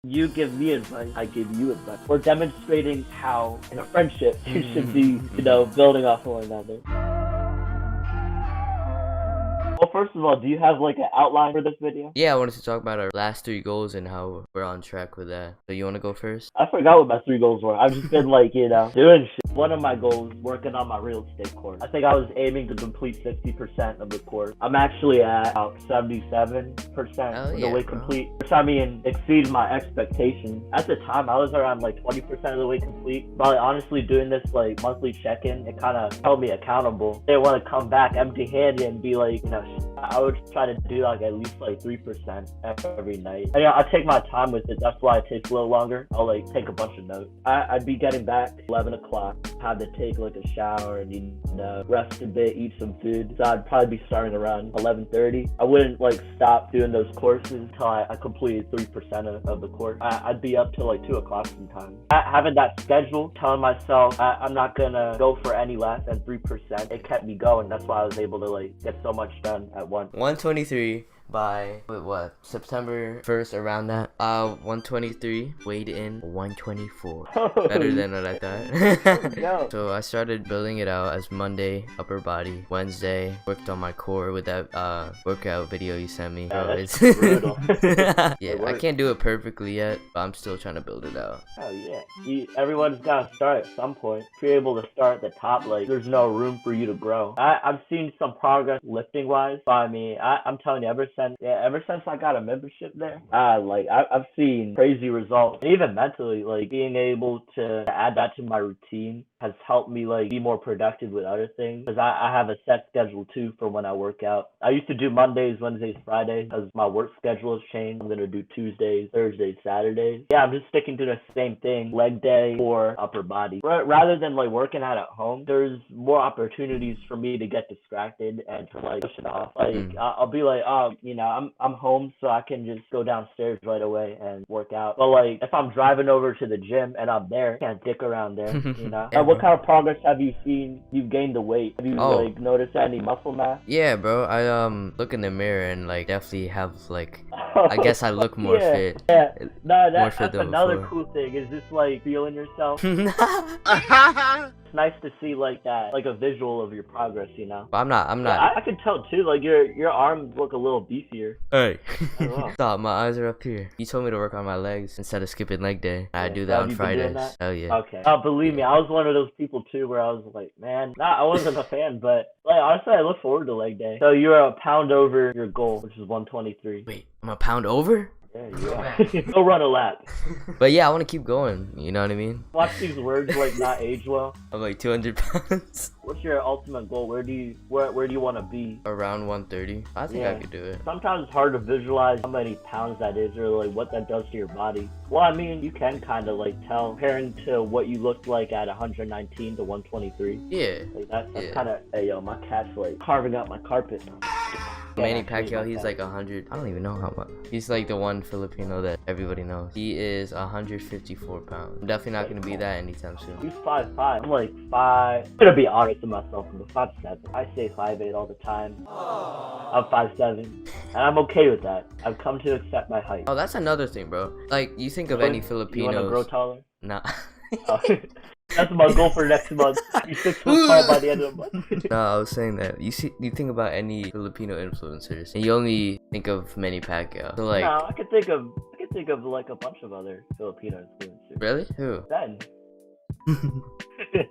You give me advice, I give you advice. We're demonstrating how in a friendship you should be, building off one another. Well, first of all, do you have like an outline for this video? Yeah, I wanted to talk about our last 3 goals and how we're on track with that. So you want to go first? I forgot what my 3 goals were. I've just been like, doing shit. One of my goals, working on my real estate course. I think I was aiming to complete 60% of the course. I'm actually at about 77% of the way complete, which exceeded my expectations. At the time, I was around like 20% of the way complete. But honestly, doing this like monthly check-in, it kind of held me accountable. They want to come back empty-handed and be like, I would try to do like at least like 3% every night. And, I take my time with it. That's why it takes a little longer. I'll like take a bunch of notes. I'd be getting back 11 o'clock, had to take like a shower and rest a bit, eat some food. So I'd probably be starting around 11:30. I wouldn't like stop doing those courses until I completed 3% of the course. I'd be up till like 2 o'clock sometimes. Having that schedule, telling myself I'm not gonna go for any less than 3%, it kept me going. That's why I was able to like get so much done at once. 123 by September 1st, around that. 123 weighed in 124. Better than what I thought. So I started building it out as Monday upper body, Wednesday worked on my core with that workout video you sent me. Yeah, it's brutal. Yeah, I can't do it perfectly yet, but I'm still trying to build it out. Oh yeah, everyone's gotta start at some point. If you're able to start at the top, like there's no room for you to grow. I've seen some progress lifting wise. But I'm telling you, ever since I got a membership there, I've seen crazy results. And even mentally, like being able to add that to my routine has helped me like be more productive with other things, because I have a set schedule too for when I work out. I used to do Mondays, Wednesdays, Fridays. As my work schedule has changed, I'm gonna do Tuesdays, Thursdays, Saturdays. Yeah, I'm just sticking to the same thing, leg day or upper body. Rather than like working out at home, there's more opportunities for me to get distracted and to like push it off. Like I'll be like, I'm home, so I can just go downstairs right away and work out. But like if I'm driving over to the gym and I'm there, I can't dick around there, Yeah, what kind of progress have you seen? You've gained the weight. Have you like noticed any muscle mass? Yeah, bro. I look in the mirror and like definitely have like I guess I look more fit. Yeah. No, that's another cool thing. Is just like feeling yourself. It's nice to see like that, like a visual of your progress, But I'm not. I can tell too. Like your arms look a little beefier. Hey, stop! My eyes are up here. You told me to work on my legs instead of skipping leg day. I do that on Fridays. Hell yeah. Okay. Believe me, I was one of those people too, where I was like, man, I wasn't a fan, but like honestly, I look forward to leg day. So you're a pound over your goal, which is 123. Wait, I'm a pound over? Yeah. Go run a lap. But yeah, I want to keep going. You know what I mean? Watch these words like not age well. I'm like 200 pounds. What's your ultimate goal? Where do you want to be? Around 130. I think I could do it. Sometimes it's hard to visualize how many pounds that is, or like what that does to your body. Well, I mean, you can kind of like tell comparing to what you looked like at 119 to 123. Yeah. Like that's kind of. Hey yo, my cat's like carving out my carpet. Manny Pacquiao, he's like 100. I don't even know how much. He's like the one Filipino that everybody knows. He is 154 pounds. I'm definitely not gonna be that anytime soon. He's 5'5". I'm like 5. I'm gonna be honest with myself. I'm 5'7". I say 5'8" all the time. I'm 5'7", and I'm okay with that. I've come to accept my height. Oh, that's another thing, bro. Like you think of any Filipinos. You wanna grow taller? Nah. That's my goal for next month. Be 6 foot tall by the end of the month. No, I was saying that you think about any Filipino influencers, and you only think of Manny Pacquiao. So like, no, I could think of like a bunch of other Filipino influencers. Really? Who? Ben.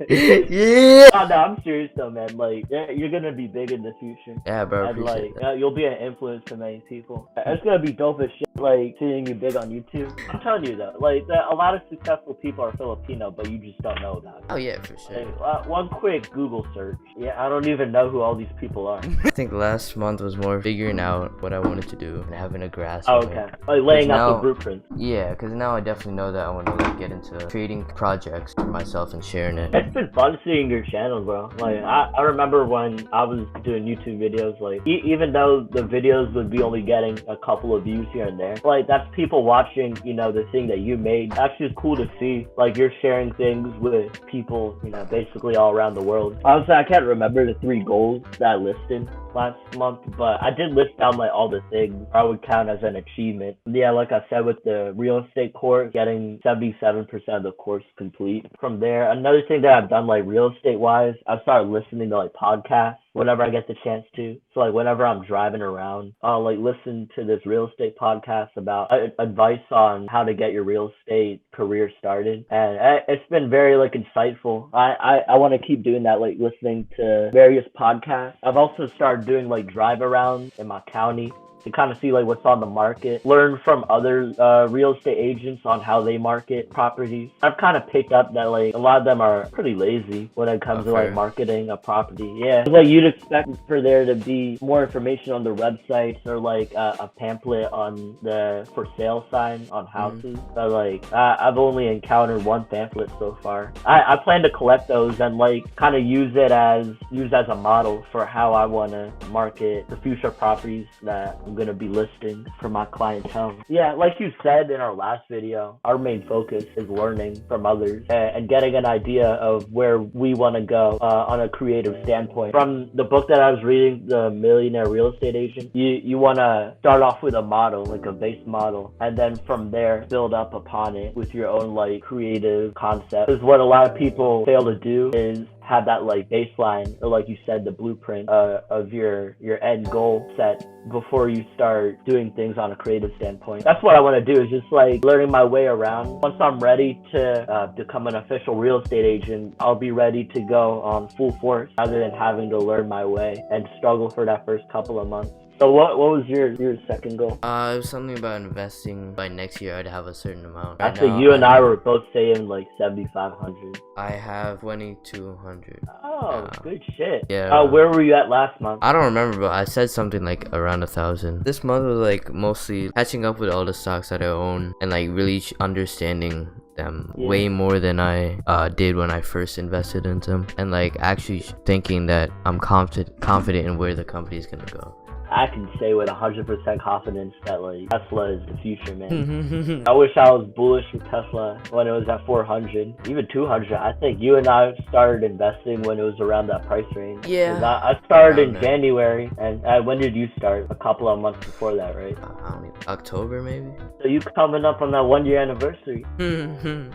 Yeah. Oh, no, I'm serious though, man. Like, you're gonna be big in the future. Yeah, bro. And like, you'll be an influence to many people. It's gonna be dope as shit. Like seeing you big on YouTube. I'm telling you though, like a lot of successful people are Filipino, but you just don't know about it. Oh yeah, for sure. Like, one quick Google search. Yeah, I don't even know who all these people are. I think last month was more figuring out what I wanted to do and having a grasp. Oh, okay. Like laying out the blueprint. Yeah, because now I definitely know that I want to like get into creating projects for myself and sharing it. It's been fun seeing your channel, bro. Like I remember when I was doing YouTube videos, like even though the videos would be only getting a couple of views here and there, like that's people watching, the thing that you made. That's just cool to see. Like you're sharing things with people, basically all around the world. Honestly, I can't remember the 3 goals that I listed, last month, but I did list down like all the things I would count as an achievement. Yeah, like I said, with the real estate course, getting 77% of the course complete. From there, another thing that I've done like real estate wise, I've started listening to like podcasts whenever I get the chance to. So like whenever I'm driving around, I'll like listen to this real estate podcast about advice on how to get your real estate career started, and it's been very like insightful. I want to keep doing that, like listening to various podcasts. I've also started doing like drive arounds in my county to kind of see like what's on the market, learn from other real estate agents on how they market properties. I've kind of picked up that like a lot of them are pretty lazy when it comes to like marketing a property. Yeah, it's like you'd expect for there to be more information on their websites or like a pamphlet on the for sale sign on houses. But like I've only encountered one pamphlet so far. I plan to collect those and like kind of use as a model for how I want to market the future properties that I'm going to be listing for my clientele. Yeah, like you said in our last video, our main focus is learning from others and getting an idea of where we want to go on a creative standpoint. From the book that I was reading, The Millionaire Real Estate Agent, you want to start off with a model, like a base model, and then from there build up upon it with your own like creative concept. Because what a lot of people fail to do is have that like baseline, or like you said, the blueprint of your end goal set before you start doing things on a creative standpoint. That's what I want to do, is just like learning my way around. Once I'm ready to become an official real estate agent, I'll be ready to go on full force rather than having to learn my way and struggle for that first couple of months. So what was your second goal? It was something about investing. By next year, I'd have a certain amount. I think you and I were both saying like 7,500. I have 2,200. Oh, good shit. Yeah. Where were you at last month? I don't remember, but I said something like around 1,000. This month was like mostly catching up with all the stocks that I own and like really understanding them way more than I did when I first invested in them, and like actually thinking that I'm confident in where the company is gonna go. I can say with 100% confidence that like Tesla is the future, man. I wish I was bullish with Tesla when it was at 400, even 200. I think you and I started investing when it was around that price range. Yeah. I started in January, and when did you start? A couple of months before that, right? I don't know, October maybe. So you coming up on that 1 year anniversary?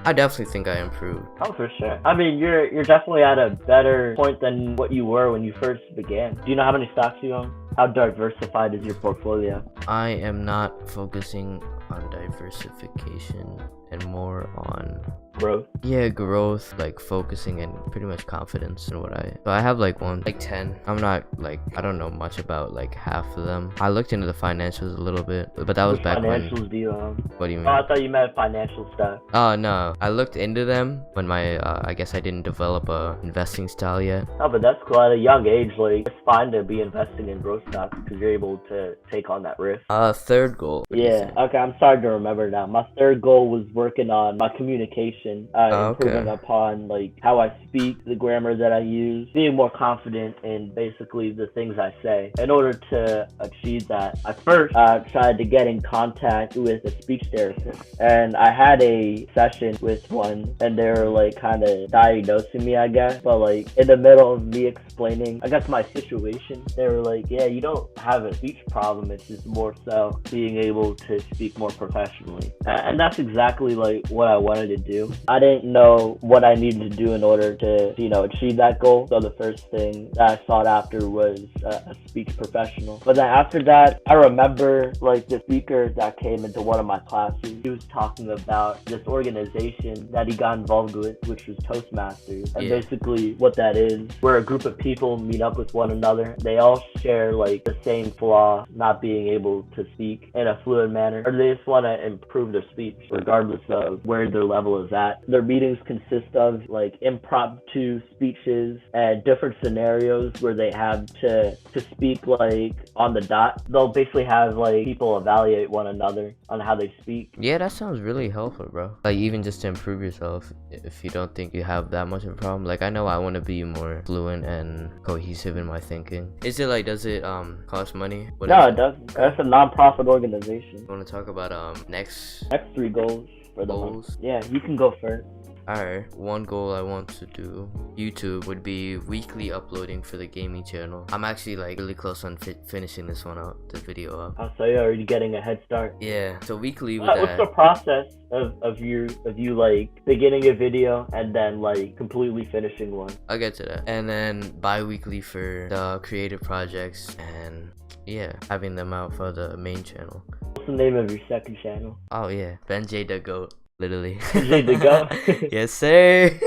I definitely think I improved. Oh, for sure. I mean, you're definitely at a better point than what you were when you first began. Do you know how many stocks you own? How diversified is your portfolio? I am not focusing on diversification and more on growth. Yeah, growth, like focusing and pretty much confidence in what so I have like 10. I'm not like, I don't know much about like half of them. I looked into the financials a little bit, but that was back when. Financials do you own? What do you mean? Oh, I thought you meant financial stuff. Oh no, I looked into them when my I guess I didn't develop a investing style yet. Oh, but that's cool. At a young age, like it's fine to be investing in growth stocks because you're able to take on that risk. Third goal. Yeah, okay, I'm starting to remember now. My third goal was working on my communication, improving upon like how I speak, the grammar that I use, being more confident in basically the things I say. In order to achieve that, I first tried to get in contact with a speech therapist, and I had a session with one, and they were like kind of diagnosing me, I guess, but like in the middle of me explaining, I guess, my situation, they were like, yeah, you don't have a speech problem, it's just more so being able to speak more professionally. And that's exactly like what I wanted to do. I didn't know what I needed to do in order to, achieve that goal. So the first thing that I sought after was a speech professional. But then after that, I remember like the speaker that came into one of my classes, he was talking about this organization that he got involved with, which was Toastmasters. And basically what that is, where a group of people meet up with one another. They all share like the same flaw, not being able to speak in a fluid manner, or they just want to improve their speech regardless of where their level is at. Their meetings consist of like impromptu speeches and different scenarios where they have to speak like on the dot. They'll basically have like people evaluate one another on how they speak. Yeah, that sounds really helpful, bro. Like even just to improve yourself if you don't think you have that much of a problem. Like I know I want to be more fluent and cohesive in my thinking. Is it like, does it cost money? No, it doesn't. That's a non-profit organization. I want to talk about next 3 goals for the month. Yeah, you can go first. Alright, one goal I want to do YouTube would be weekly uploading for the gaming channel. I'm actually like really close on finishing this one out, the video up. Oh, so you're already getting a head start. Yeah, so weekly with What's the process of you like beginning a video and then like completely finishing one? I'll get to that. And then bi-weekly for the creative projects, and yeah, having them out for the main channel. What's the name of your second channel? Oh yeah, Benjay the Goat. Literally. Benjay the Goat? Yes, sir.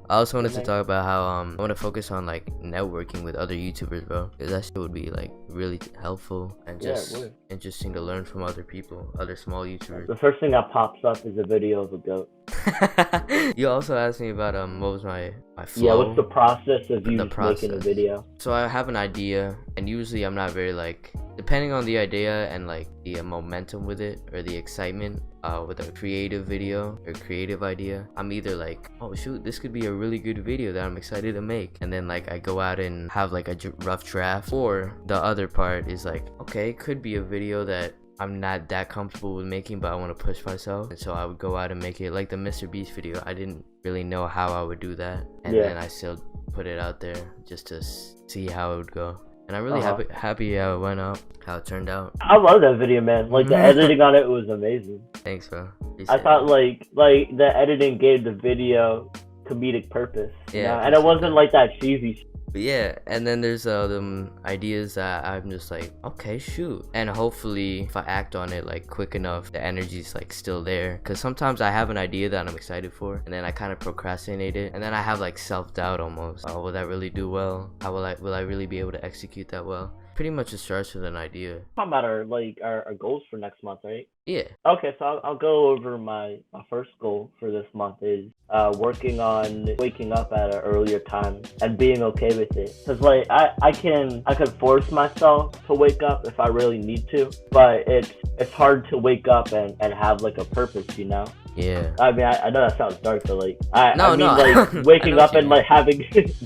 I also wanted to talk about how I want to focus on like networking with other YouTubers, bro, because that shit would be like really helpful and just interesting to learn from other people, other small YouTubers. The first thing that pops up is a video of a goat. You also asked me about what was my flow. Yeah, what's the process of you making a video? So I have an idea, and usually I'm not very like, depending on the idea and like the momentum with it or the excitement with a creative video or creative idea, I'm either like, oh shoot, this could be a really good video that I'm excited to make, and then like I go out and have like a rough draft, or the other part is like, okay, it could be a video that I'm not that comfortable with making, but I want to push myself, and so I would go out and make it. Like the Mr. Beast video, I didn't really know how I would do that, and then I still put it out there just to see how it would go. And I'm really happy how it went out, how it turned out. I love that video, man. Like the editing on it was amazing. Thanks, bro. I thought like the editing gave the video comedic purpose. Yeah, and it wasn't like that cheesy shit. But yeah, and then there's them ideas that I'm just like, okay, shoot. And hopefully if I act on it like quick enough, the energy's like still there. Because sometimes I have an idea that I'm excited for, and then I kind of procrastinate it, and then I have like self-doubt almost. Oh, will that really do well? How will I really be able to execute that well? Pretty much it starts with an idea. Talking about our goals for next month, right? Yeah. Okay, so I'll go over my first goal for this month is working on waking up at an earlier time and being okay with it. Cause like I could force myself to wake up if I really need to, but it's hard to wake up and have like a purpose, you know? Yeah. I mean, I know that sounds dark, but like, I mean, no. like waking up and like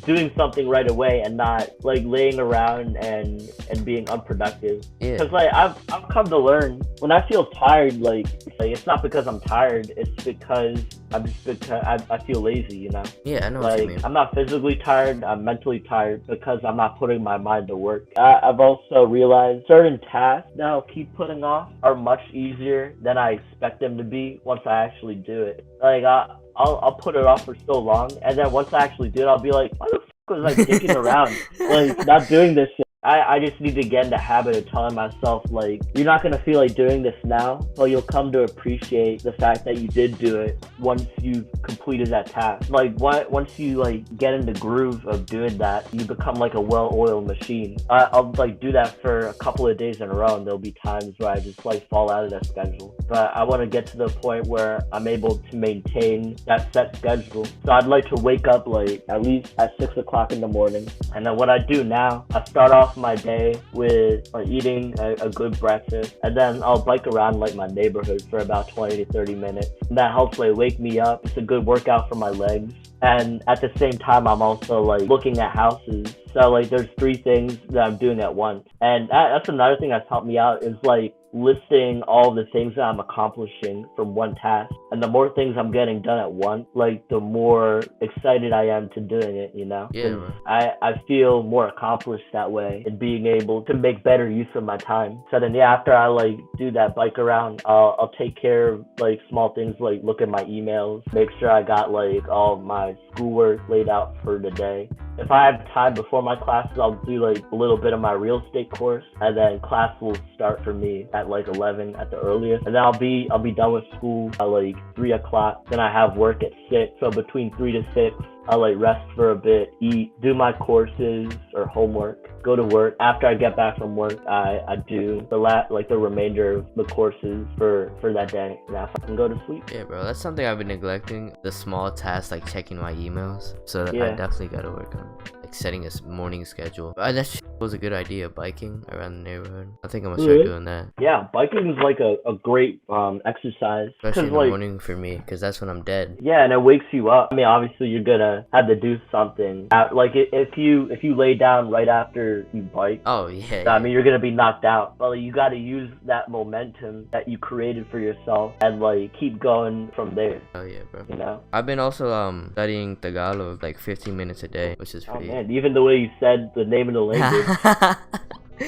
doing something right away and not like laying around and being unproductive. Yeah. Cause like I've come to learn when I feel tired, like it's not because I'm tired, it's because I feel lazy, you know? Yeah, I know like, what you mean. I'm not physically tired, I'm mentally tired because I'm not putting my mind to work. I've also realized certain tasks that I'll keep putting off are much easier than I expect them to be once I actually do it. Like I'll put it off for so long, and then once I actually do it, I'll be like, why the f*** was I dicking around, like not doing this shit? I just need to get in the habit of telling myself, like, you're not going to feel like doing this now, but you'll come to appreciate the fact that you did do it once you've completed that task. Like, once you, like, get in the groove of doing that, you become, like, a well-oiled machine. I'll, like, do that for a couple of days in a row, and there'll be times where I just, like, fall out of that schedule. But I want to get to the point where I'm able to maintain that set schedule. So I'd like to wake up, like, at least at 6 o'clock in the morning. And then what I do now, I start off my day with eating a good breakfast, and then I'll bike around like my neighborhood for about 20 to 30 minutes, and that helps like wake me up. It's a good workout for my legs, and at the same time I'm also like looking at houses. So like there's 3 things that I'm doing at once, and that's another thing that's helped me out is like listing all the things that I'm accomplishing from one task. And the more things I'm getting done at once, like the more excited I am to doing it, you know? Yeah. I feel more accomplished that way and being able to make better use of my time. So then after I like do that bike around, I'll take care of like small things like look at my emails, make sure I got like all my schoolwork laid out for the day. If I have time before my classes, I'll do like a little bit of my real estate course, and then class will start for me at like 11 at the earliest, and then I'll be done with school at like 3 o'clock. Then I have work at 6, so between 3 to 6 I'll like rest for a bit, eat, do my courses or homework, go to work. After I get back from work, I do the remainder of the courses for that day, and I can go to sleep. Yeah, bro, that's something I've been neglecting. The small tasks like checking my emails, so I definitely gotta work on like setting a morning schedule. That shit was a good idea, biking around the neighborhood. I think I'm gonna start doing that. Yeah, biking is like a great exercise. Especially in the like, morning for me, because that's when I'm dead. Yeah, and it wakes you up. I mean, obviously you're gonna have to do something. Like if you lay down right after you bike. Oh yeah. I mean, you're gonna be knocked out. But like, you got to use that momentum that you created for yourself and like keep going from there. Oh yeah, bro. You know. I've been also studying Tagalog like 15 minutes a day, which is pretty. Oh man, even the way you said the name of the language.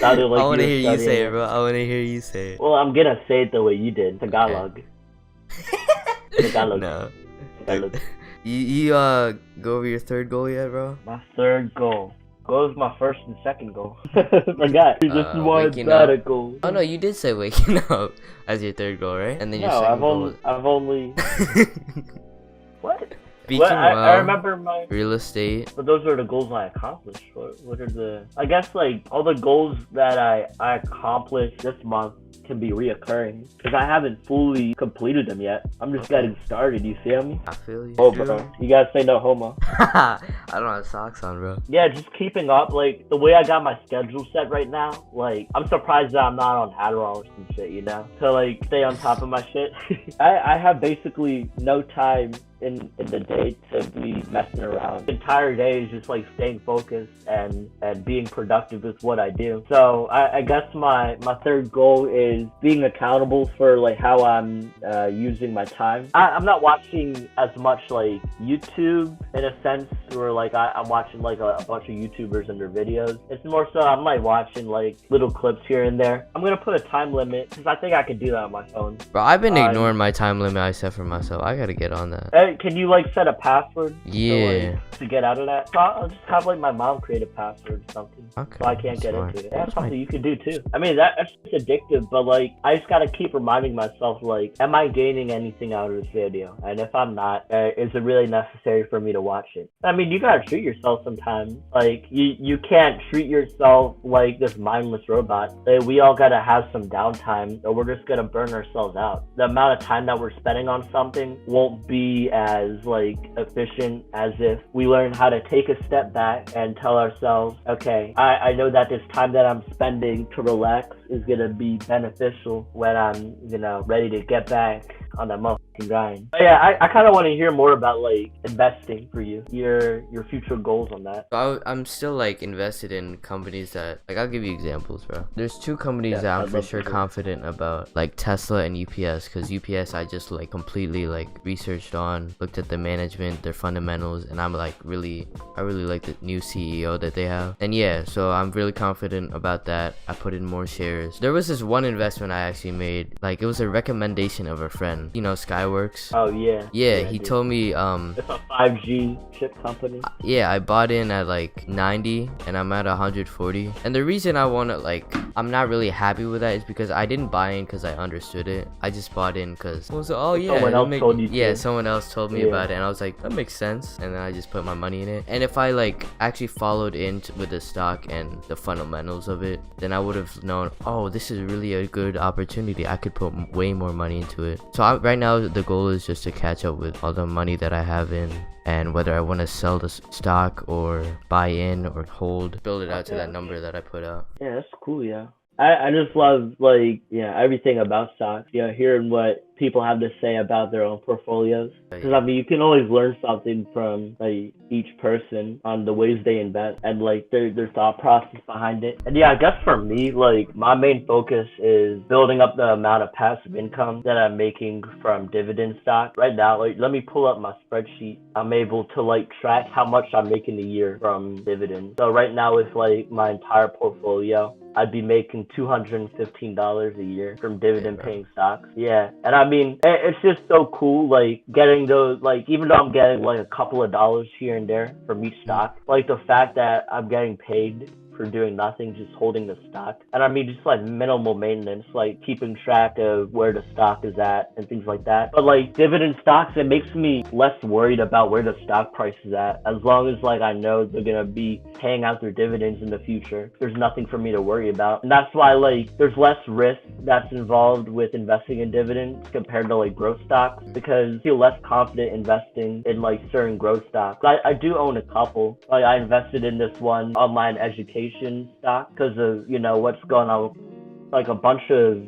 Sounded like I want to hear you say it, bro. I want to hear you say it. Well, I'm gonna say it the way you did. Tagalog. Okay. Tagalog. No. Tagalog. You go over your third goal yet, bro? My third goal. Goes my first and second goal. Forgot. Just one better goal. Oh no, you did say waking up as your third goal, right? And then your second goal. I've only. What? Speaking I remember my real estate. But those are the goals I accomplished. What are the? I guess like all the goals that I accomplished this month can be reoccurring because I haven't fully completed them yet. I'm just getting started. You feel me? I feel you. Oh, bro, you gotta say no homo. I don't have socks on, bro. Yeah, just keeping up. Like the way I got my schedule set right now. Like I'm surprised that I'm not on Adderall or some shit. You know, to like stay on top of my shit. I have basically no time in the day to be messing around. The entire day is just like staying focused and being productive with what I do. So I guess my third goal is being accountable for like how I'm using my time. I'm not watching as much like YouTube in a sense where like I'm watching like a bunch of YouTubers and their videos. It's more so I'm like watching like little clips here and there. I'm gonna put a time limit because I think I can do that on my phone. Bro, I've been ignoring my time limit I set for myself. I gotta get on that. Can you like set a password? Yeah. To get out of that? So I'll just have like my mom create a password or something. Okay. So I can't get into it. That's something you can do too. I mean that's just addictive, but like I just gotta keep reminding myself like, am I gaining anything out of this video? And if I'm not, is it really necessary for me to watch it? I mean you gotta treat yourself sometimes. Like you can't treat yourself like this mindless robot. Like, we all gotta have some downtime or we're just gonna burn ourselves out. The amount of time that we're spending on something won't be as like efficient as if we learn how to take a step back and tell ourselves, okay, I know that this time that I'm spending to relax is gonna be beneficial when I'm, ready to get back on that motherfucking grind. But yeah, I kind of want to hear more about like investing for you, your future goals on that. So I'm still like invested in companies that like I'll give you examples, bro. There's two companies that I'm for sure confident about, like Tesla and UPS, because UPS I just like completely like researched on, looked at the management, their fundamentals, and I'm like I really like the new CEO that they have. And yeah, so I'm really confident about that. I put in more shares. There was this one investment I actually made, like it was a recommendation of a friend. You know Skyworks? Oh yeah. Yeah, he told me it's a 5G chip company. Yeah, I bought in at like 90 and I'm at 140. And the reason I want to like I'm not really happy with that is because I didn't buy in because I understood it. I just bought in because someone else told you. Yeah, someone else told me about it and I was like, that makes sense. And then I just put my money in it. And if I like actually followed in with the stock and the fundamentals of it, then I would have known, oh, this is really a good opportunity. I could put way more money into it. So right now the goal is just to catch up with all the money that I have in, and whether I want to sell the stock or buy in or hold, build it out to that number that I put out. Yeah, that's cool. Yeah, I just love like everything about stocks. Hearing what people have to say about their own portfolios, because I mean you can always learn something from like each person on the ways they invest and like their thought process behind it. And yeah, I guess for me, like my main focus is building up the amount of passive income that I'm making from dividend stock. Right now, like let me pull up my spreadsheet. I'm able to like track how much I'm making a year from dividends. So right now with like my entire portfolio, I'd be making $215 a year from dividend paying stocks. Yeah. And I mean, it's just so cool, like getting those, like even though I'm getting like a couple of dollars here and there from each stock, like the fact that I'm getting paid for doing nothing, just holding the stock. And I mean, just like minimal maintenance, like keeping track of where the stock is at and things like that. But like dividend stocks, it makes me less worried about where the stock price is at. As long as like I know they're gonna be paying out their dividends in the future, there's nothing for me to worry about. And that's why like there's less risk that's involved with investing in dividends compared to like growth stocks, because I feel less confident investing in like certain growth stocks. I do own a couple. Like I invested in this one online education education stock because of, what's going on with like a bunch of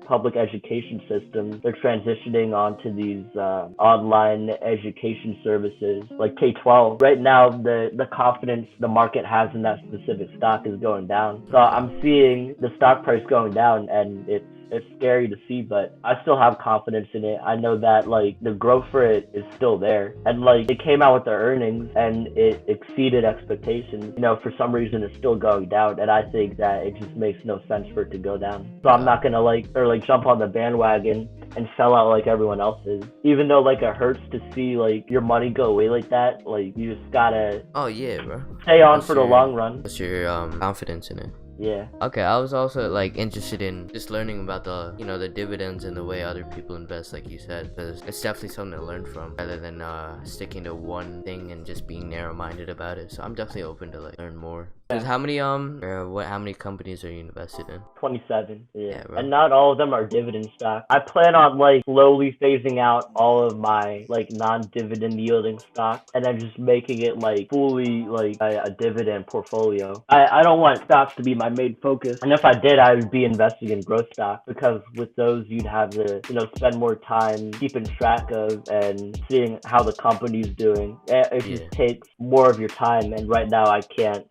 public education systems. They're transitioning onto these online education services like K-12. Right now, the confidence the market has in that specific stock is going down. So I'm seeing the stock price going down, and it's scary to see, but I still have confidence in it. I know that like the growth for it is still there, and like it came out with their earnings and it exceeded expectations. For some reason it's still going down, and I think that it just makes no sense for it to go down. So I'm not gonna jump on the bandwagon and sell out like everyone else is. Even though like it hurts to see like your money go away like that, like you just gotta bro, stay on for the long run. What's your confidence in it? Yeah. Okay, I was also like interested in just learning about the the dividends and the way other people invest, like you said, because it's definitely something to learn from rather than sticking to one thing and just being narrow-minded about it. So I'm definitely open to like learn more. Because how many companies are you invested in? 27. Yeah, and not all of them are dividend stocks. I plan on like slowly phasing out all of my like non-dividend yielding stocks and then just making it like fully like a dividend portfolio. I don't want stocks to be my main focus, and if I did, I would be investing in growth stocks, because with those you'd have to spend more time keeping track of and seeing how the company's doing. It just takes more of your time, and right now I can't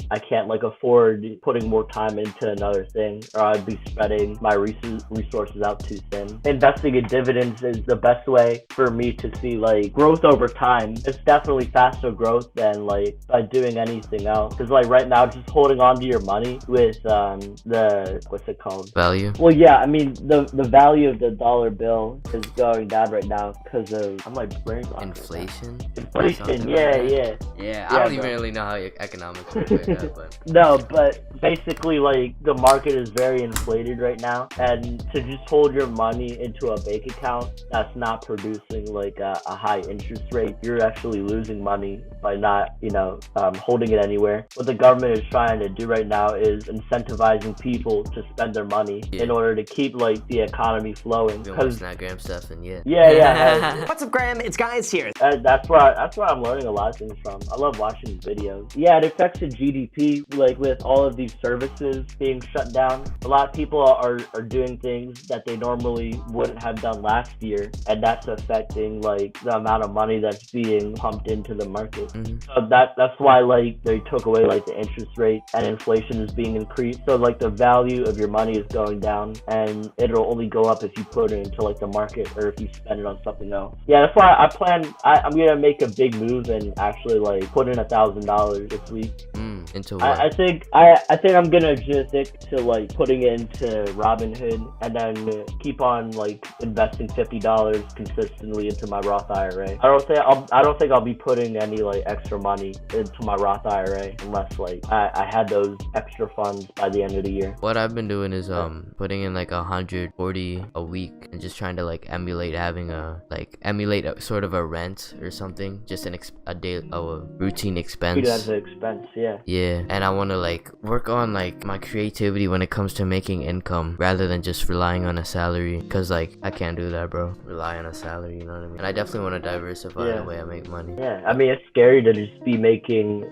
like afford putting more time into another thing, or I'd be spreading my resources out too thin. Investing in dividends is the best way for me to see like growth over time. It's definitely faster growth than like by doing anything else, because like right now just holding on to your money with the what's it called, value. Well, yeah, I mean the value of the dollar bill is going down right now because of inflation. Yeah, I don't even really know how economics work like that, but no, but basically like the market is very inflated right now, and to just hold your money into a bank account that's not producing like a high interest rate, you're actually losing money by not holding it anywhere. What the government is trying to do right now is incentivizing people to spend their money in order to keep like the economy flowing. Because Graham stuff and What's up, Graham? It's Guys here. That's where I'm learning a lot of things from. I love watching videos. Yeah, it affects the GDP, like with all of these services being shut down. A lot of people are doing things that they normally wouldn't have done last year, and that's affecting like the amount of money that's being pumped into the market. So that's why like they took away like the interest rate, and inflation is being increased. So like the value of your money is going down, and it'll only go up if you put it into like the market or if you spend it on something else. Yeah, that's why I'm gonna make a big move and actually like put in $1,000 this week. Into what? I think I'm gonna just stick to like putting it into Robinhood, and then keep on like investing $50 consistently into my Roth IRA. I don't think I'll be putting any like extra money into my Roth IRA unless like I had those extra funds by the end of the year. What I've been doing is putting in like 140 a week and just trying to like emulate a sort of a rent or something, just a routine expense. Treat it as an expense, yeah, and I want to like work on like my creativity when it comes to making income rather than just relying on a salary, because like I can't do that, bro. Rely on a salary, you know what I mean? And I definitely want to diversify the way I make money. Yeah, I mean it's scary to just be making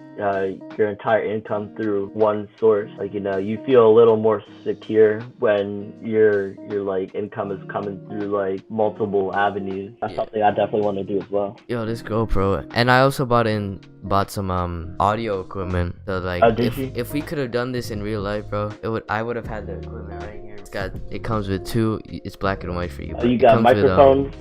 your entire income through one source. Like you feel a little more secure when your like income is coming through like multiple avenues. That's something I definitely want to do as well. Yo, this GoPro, and I also bought some audio equipment. So like if we could have done this in real life, bro, I would have had the equipment right here. It comes with it's black and white for you. You got microphones?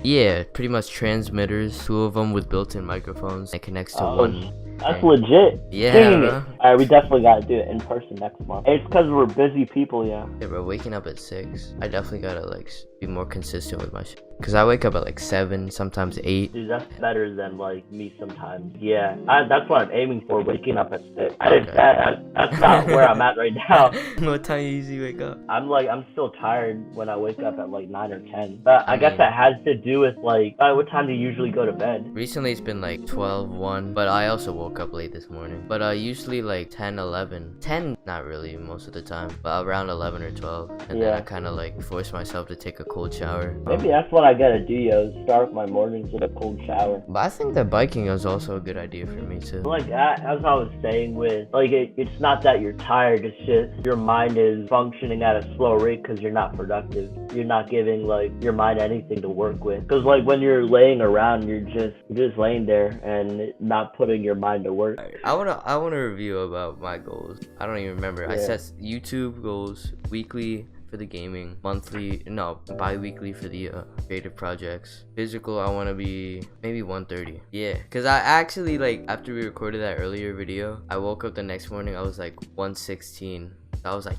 Pretty much transmitters, 2 of them with built-in microphones. It connects to one. That's legit. Yeah, bro. Alright, we definitely gotta do it in person next month. It's because we're busy people, Yeah, bro, waking up at 6. I definitely gotta like be more consistent with my shit. Because I wake up at like 7, sometimes 8. Dude, that's better than like me sometimes. Yeah, that's what I'm aiming for, waking up at 6. That's not where I'm at right now. What time you usually wake up? I'm still tired when I wake up at like 9 or 10. But I guess that has to do with like, what time do you usually go to bed? Recently it's been like 12, 1, but I also woke woke up late this morning. But usually like 10, 11. 10, not really most of the time, but around 11 or 12. And then I kind of like force myself to take a cold shower. Maybe that's what I gotta do, yo. Start my mornings with a cold shower. But I think that biking is also a good idea for me too. Like, as I was saying with, like, it's not that you're tired, it's just your mind is functioning at a slow rate because you're not productive. You're not giving, like, your mind anything to work with. Because, like, when you're laying around, you're just laying there and not putting your mind to work. I wanna review about my goals. I don't even remember. I set YouTube goals weekly for the gaming, bi-weekly for the creative projects. Physical, I want to be maybe 130. Yeah, because I actually, like, after we recorded that earlier video, I woke up the next morning, I was like 116. I was like,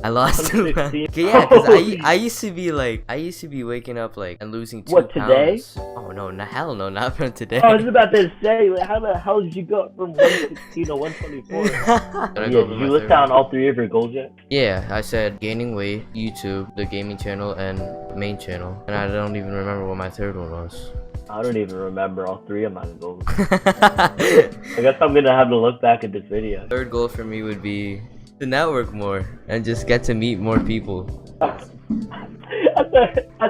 I lost 2 pounds. Yeah, because I used to be waking up like and losing 2 pounds. What, today? Oh no, hell no, not from today. I was about to say, like, how the hell did you go from 116 to 124? Did you list down all 3 of your goals yet? Yeah, I said gaining weight, YouTube, the gaming channel, and main channel. And I don't even remember what my 3rd one was. I don't even remember all 3 of my goals. I guess I'm gonna have to look back at this video. 3rd goal for me would be to network more and just get to meet more people. I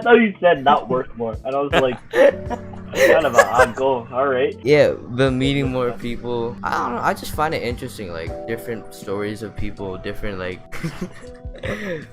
thought you said not work more, and I was like, kind of an odd goal. All right. Yeah, but meeting more people. I don't know. I just find it interesting, like different stories of people, different like.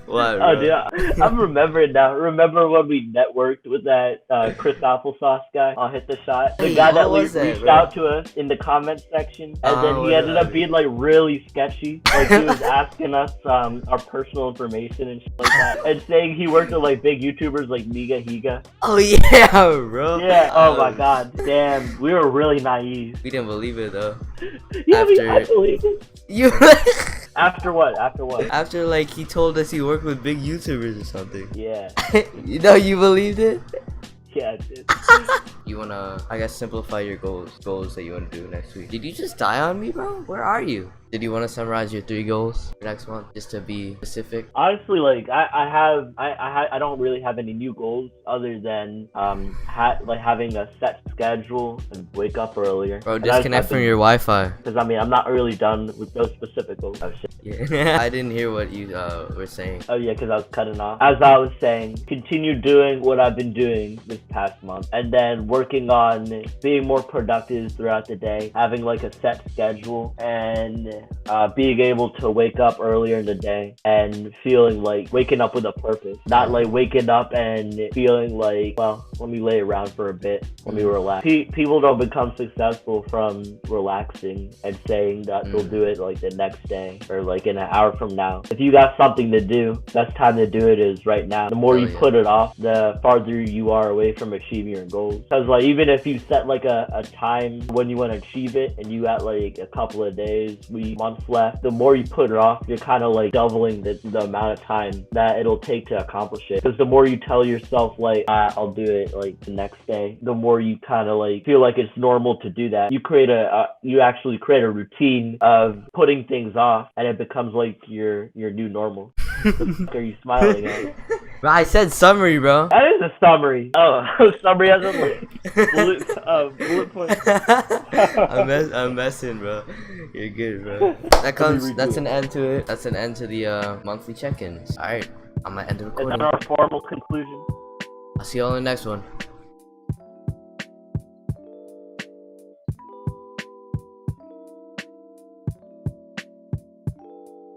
What? Oh, dude, I'm remembering now. Remember when we networked with that Chris Applesauce guy? I'll hit the shot. The guy that reached out to us in the comment section, and then he ended up being like really sketchy. Like he was asking us our personal information and shit like that, and saying he worked with like big YouTubers like Miga Higa. Oh yeah, bro. Yeah. Oh my God. Damn. We were really naive. We didn't believe it though. Yeah, I believed it. You. After what? After what? After like he told us he worked with big YouTubers or something. Yeah. You know, you believed it? Yeah, I did. You wanna, I guess, simplify your goals that you wanna do next week. Did you just die on me, bro? Where are you? Did you want to summarize your 3 goals for next month, just to be specific? Honestly, like I don't really have any new goals other than having a set schedule and wake up earlier. Bro, disconnect from your Wi-Fi. Because I mean, I'm not really done with those specific goals. Oh shit. Yeah. I didn't hear what you were saying. Oh yeah, because I was cutting off. As I was saying, continue doing what I've been doing this past month, and then working on being more productive throughout the day, having like a set schedule, and being able to wake up earlier in the day and feeling like waking up with a purpose, not like waking up and feeling like, well, let me lay around for a bit, let me relax. People don't become successful from relaxing and saying that they'll do it like the next day or like in an hour from now. If you got something to do, best time to do it is right now. The more you put it off, the farther you are away from achieving your goals. Because like even if you set like a time when you want to achieve it and you got like a couple of days, months left, the more you put it off, you're kind of like doubling the amount of time that it'll take to accomplish it. Because the more you tell yourself like I'll do it like the next day, the more you kind of like feel like it's normal to do that. You actually create a routine of putting things off, and it becomes like your new normal. Are you smiling at? Bro, I said summary, bro. That is a summary. Oh, summary as a bullet point. I'm messing, bro. You're good, bro. That's an end to it. That's an end to the monthly check-ins. Alright, I'm gonna end the recording. Is that our formal conclusion? I'll see you all in the next one.